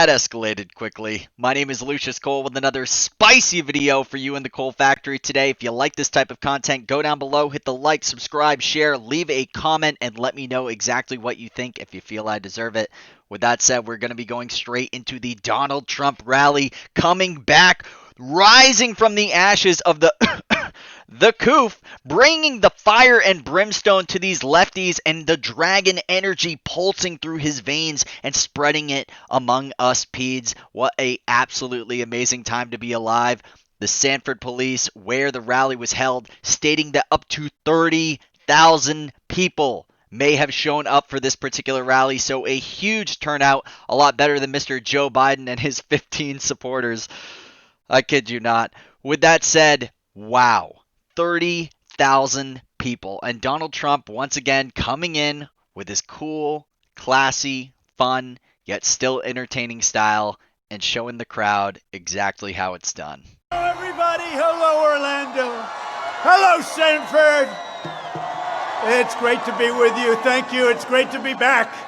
that escalated quickly. My name is Lucius Cole with another spicy video for you in the Coal Factory today. If you like this type of content, go down below, hit the like, subscribe, share, leave a comment, and let me know exactly what you think if you feel I deserve it. With that said, we're going to be going straight into the Donald Trump rally, coming back, rising from the ashes of the the coup, bringing the fire and brimstone to these lefties and the dragon energy pulsing through his veins and spreading it among us peds. What a absolutely amazing time to be alive. The Sanford police, where the rally was held, stating that up to 30,000 people may have shown up for this particular rally. So a huge turnout, a lot better than Mr. Joe Biden and his 15 supporters. I kid you not. With that said, wow. 30,000 people. And Donald Trump, once again, coming in with his cool, classy, fun, yet still entertaining style and showing the crowd exactly how it's done. Hello, everybody. Hello, Orlando. Hello, Sanford. It's great to be with you. Thank you. It's great to be back.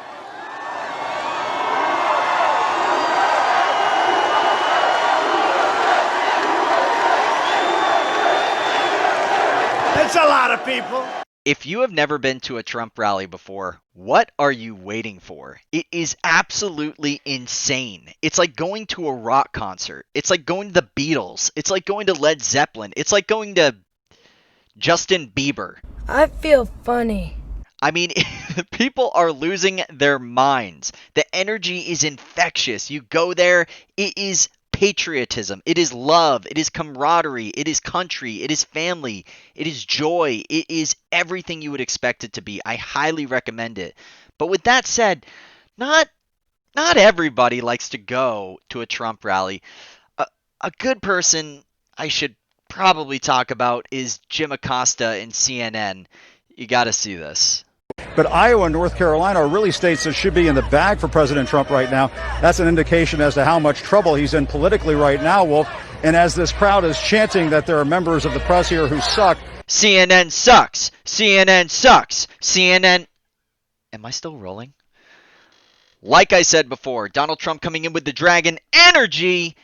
It's a lot of people. If you have never been to a Trump rally before, what are you waiting for? It is absolutely insane. It's like going to a rock concert. It's like going to the Beatles. It's like going to Led Zeppelin. It's like going to Justin Bieber. I feel funny. I mean, people are losing their minds. The energy is infectious. You go there, it is patriotism, it is love, it is camaraderie, it is country, it is family, it is joy, it is everything you would expect it to be. I highly recommend it. But with that said, not everybody likes to go to a Trump rally. A good person I should probably talk about is Jim Acosta in CNN. You got to see this. But Iowa and North Carolina are really states that should be in the bag for President Trump right now. That's an indication as to how much trouble he's in politically right now, Wolf. And as this crowd is chanting that there are members of the press here who suck. CNN sucks. CNN sucks. CNN. Am I still rolling? Like I said before, Donald Trump coming in with the dragon energy.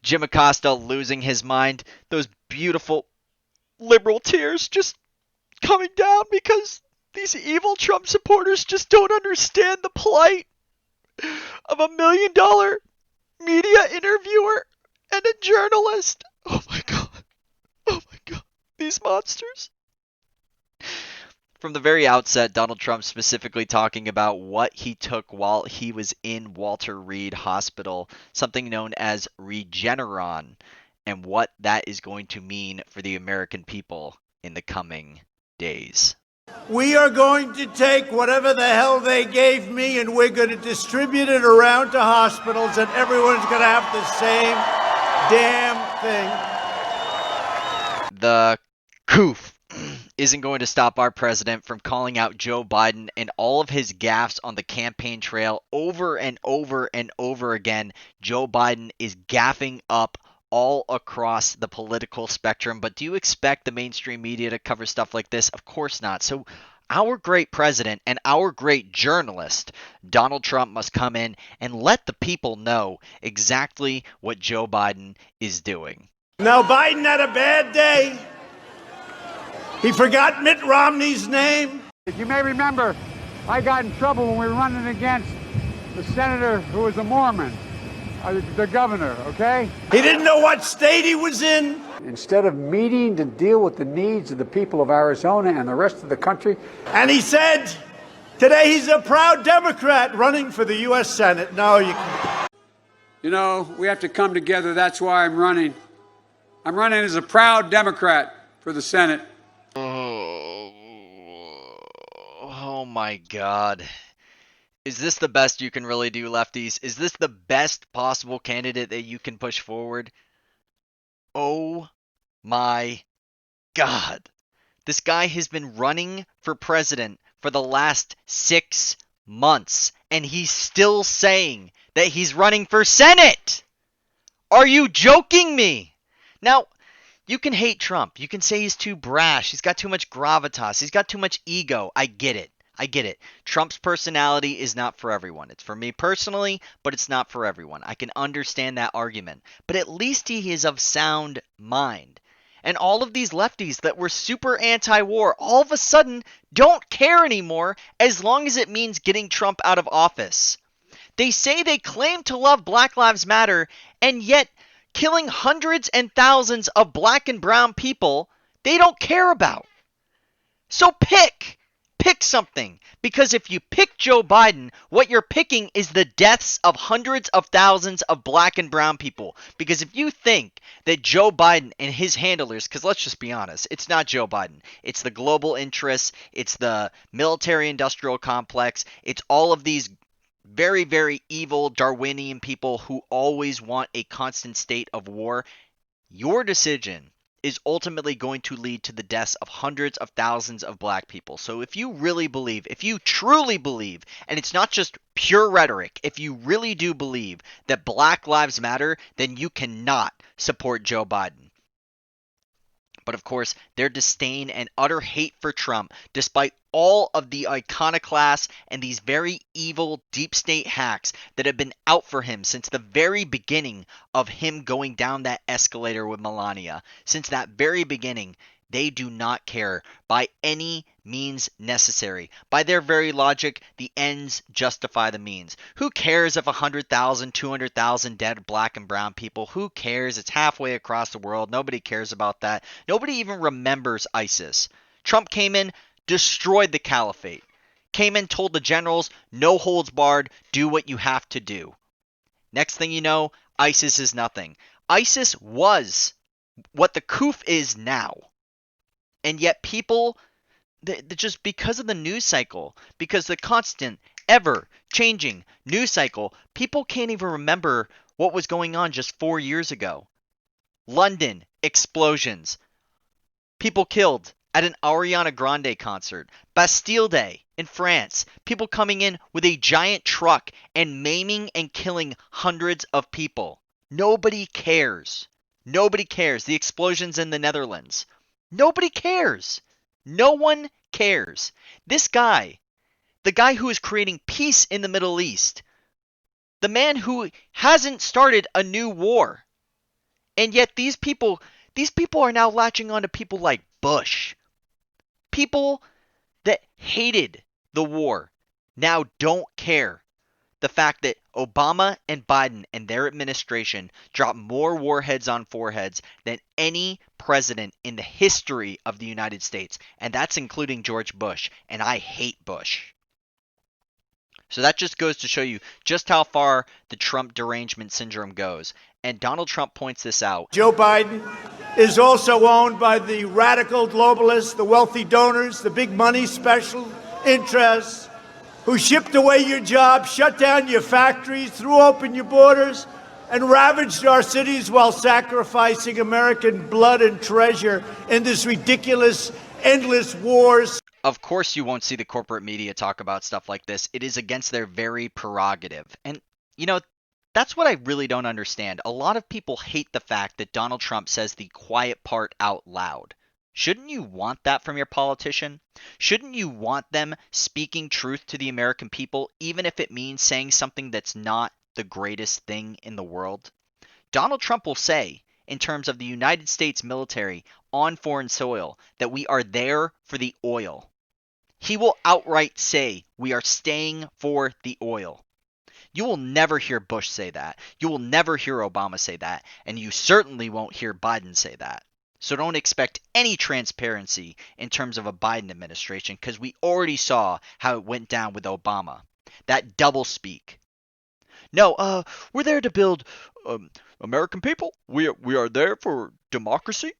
Jim Acosta losing his mind. Those beautiful liberal tears just coming down because these evil Trump supporters just don't understand the plight of $1 million media interviewer and a journalist. Oh my God. Oh my God. These monsters. From the very outset, Donald Trump specifically talking about what he took while he was in Walter Reed Hospital, something known as Regeneron, and what that is going to mean for the American people in the coming days. We are going to take whatever the hell they gave me and we're going to distribute it around to hospitals and everyone's going to have the same damn thing. The coup isn't going to stop our president from calling out Joe Biden and all of his gaffes on the campaign trail over and over and over again. Joe Biden is gaffing up all across the political spectrum. But do you expect the mainstream media to cover stuff like this? Of course not. So our great president and our great journalist, Donald Trump, must come in and let the people know exactly what Joe Biden is doing. Now, Biden had a bad day. He forgot Mitt Romney's name. You may remember, I got in trouble when we were running against the senator who was a Mormon. The governor, okay? He didn't know what state he was in. Instead of meeting to deal with the needs of the people of Arizona and the rest of the country. And he said, today he's a proud Democrat running for the U.S. Senate. No, you can't. You know, we have to come together. That's why I'm running. I'm running as a proud Democrat for the Senate. Oh my God. Is this the best you can really do, lefties? Is this the best possible candidate that you can push forward? Oh my God. This guy has been running for president for the last 6 months, and he's still saying that he's running for Senate. Are you joking me? Now, you can hate Trump. You can say he's too brash. He's got too much gravitas. He's got too much ego. I get it. I get it. Trump's personality is not for everyone. It's for me personally, but it's not for everyone. I can understand that argument. But at least he is of sound mind. And all of these lefties that were super anti-war all of a sudden don't care anymore as long as it means getting Trump out of office. They say they claim to love Black Lives Matter, and yet killing hundreds and thousands of black and brown people they don't care about. So pick something. Because if you pick Joe Biden, what you're picking is the deaths of hundreds of thousands of black and brown people. Because if you think that Joe Biden and his handlers, because let's just be honest, it's not Joe Biden. It's the global interests. It's the military-industrial complex. It's all of these very, very evil Darwinian people who always want a constant state of war. Your decision is ultimately going to lead to the deaths of hundreds of thousands of black people. So if you really believe, if you truly believe, and it's not just pure rhetoric, if you really do believe that Black Lives Matter, then you cannot support Joe Biden. But of course, their disdain and utter hate for Trump, despite all of the iconoclasts and these very evil deep state hacks that have been out for him since the very beginning of him going down that escalator with Melania. Since that very beginning, they do not care by any means necessary. By their very logic, the ends justify the means. Who cares if 100,000, 200,000 dead black and brown people? Who cares? It's halfway across the world. Nobody cares about that. Nobody even remembers ISIS. Trump came in, destroyed the caliphate. Came in, told the generals, no holds barred, do what you have to do. Next thing you know, ISIS is nothing. ISIS was what the Kuf is now. And yet people, just because of the news cycle, because the constant, ever-changing news cycle, people can't even remember what was going on just 4 years ago. London, explosions. People killed at an Ariana Grande concert. Bastille Day in France. People coming in with a giant truck and maiming and killing hundreds of people. Nobody cares. Nobody cares. The explosions in the Netherlands. Nobody cares. No one cares. This guy, the guy who is creating peace in the Middle East, the man who hasn't started a new war, and yet these people are now latching on to people like Bush. People that hated the war now don't care. The fact that Obama and Biden and their administration dropped more warheads on foreheads than any president in the history of the United States. And that's including George Bush. And I hate Bush. So that just goes to show you just how far the Trump derangement syndrome goes. And Donald Trump points this out. Joe Biden is also owned by the radical globalists, the wealthy donors, the big money special interests, who shipped away your jobs, shut down your factories, threw open your borders, and ravaged our cities while sacrificing American blood and treasure in this ridiculous, endless wars. Of course you won't see the corporate media talk about stuff like this. It is against their very prerogative. And, that's what I really don't understand. A lot of people hate the fact that Donald Trump says the quiet part out loud. Shouldn't you want that from your politician? Shouldn't you want them speaking truth to the American people, even if it means saying something that's not the greatest thing in the world? Donald Trump will say, in terms of the United States military on foreign soil, that we are there for the oil. He will outright say we are staying for the oil. You will never hear Bush say that. You will never hear Obama say that. And you certainly won't hear Biden say that. So don't expect any transparency in terms of a Biden administration, because we already saw how it went down with Obama. That doublespeak. No, we're there to build American people. We are there for democracy.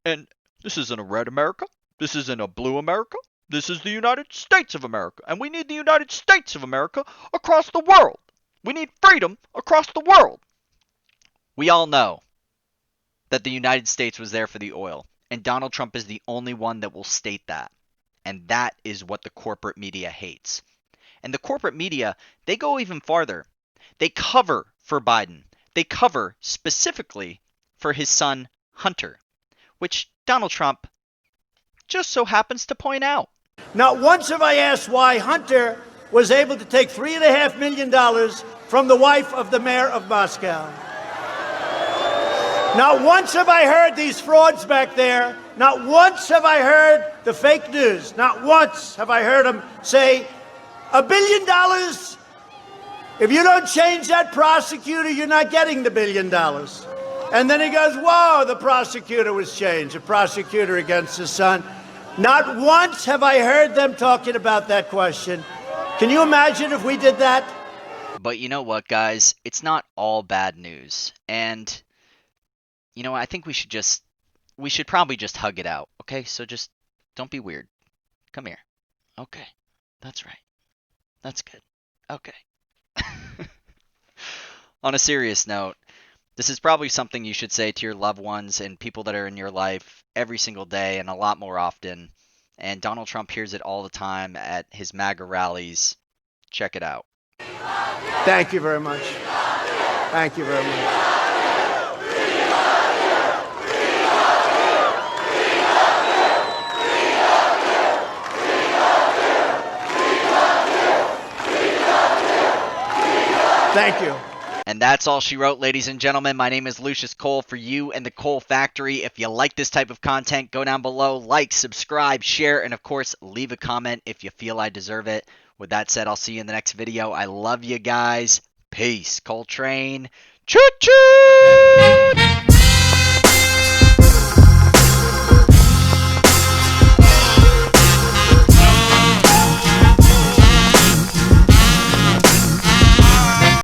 And this isn't a red America. This isn't a blue America. This is the United States of America. And we need the United States of America across the world. We need freedom across the world. We all know that the United States was there for the oil. And Donald Trump is the only one that will state that. And that is what the corporate media hates. And the corporate media, they go even farther. They cover for Biden. They cover specifically for his son, Hunter, which Donald Trump just so happens to point out. Not once have I asked why Hunter was able to take $3.5 million from the wife of the mayor of Moscow. Not once have I heard these frauds back there. Not once have I heard the fake news. Not once have I heard them say, $1 billion. If you don't change that prosecutor, you're not getting the $1 billion. And then he goes, whoa, the prosecutor was changed, a prosecutor against his son. Not once have I heard them talking about that question. Can you imagine if we did that? But you know what, guys? It's not all bad news. And, you know, I think we should probably just hug it out, okay? So just don't be weird. Come here. Okay. That's right. That's good. Okay. On a serious note, this is probably something you should say to your loved ones and people that are in your life every single day and a lot more often. And Donald Trump hears it all the time at his MAGA rallies. Check it out. Thank you very much. Thank you very much. Thank you. And that's all she wrote, ladies and gentlemen. My name is Lucius Cole for you and the Cole Factory. If you like this type of content, go down below, like, subscribe, share, and of course, leave a comment if you feel I deserve it. With that said, I'll see you in the next video. I love you guys. Peace. Coltrane. Choo-choo!